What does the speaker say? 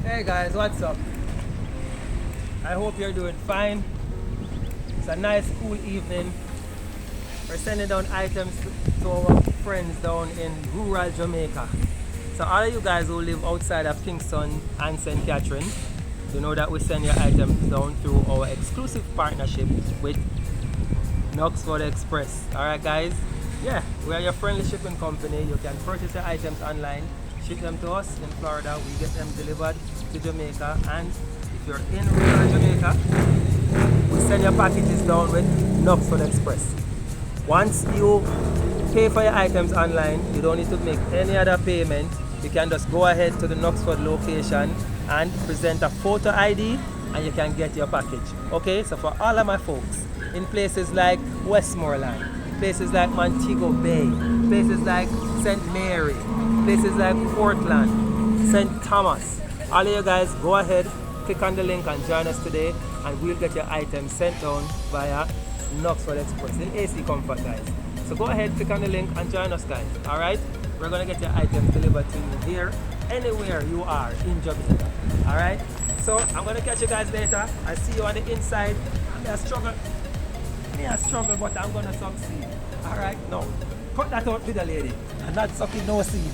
Hey guys, what's up? I hope you're doing fine. It's a nice cool evening. We're sending down items to our friends down in rural Jamaica. So all of you guys who live outside of Kingston and St. Catherine, you know that we send your items down through our exclusive partnership with Knoxford Express. Alright guys? Yeah, we are your friendly shipping company. You can purchase your items online, ship them to us in Florida, we get them delivered to Jamaica, and if you're in rural Jamaica, we send your packages down with Knoxford Express. Once you pay for your items online, you don't need to make any other payment. You can just go ahead to the Knoxford location and present a photo ID and you can get your package. Okay, so for all of my folks in places like Westmoreland, places like Montego Bay, places like St. Mary, places like Portland, St. Thomas, all of you guys go ahead, click on the link and join us today, and we'll get your items sent down via Knoxford Express in AC comfort, guys. So go ahead, click on the link and join us, guys. Alright, we're gonna get your items delivered to you here, anywhere you are in Jamaica. Alright, so I'm gonna catch you guys later. I'll see you on the inside. I may struggle, but I'm gonna succeed. Alright, no, cut that out with the lady. I'm not sucking no seed.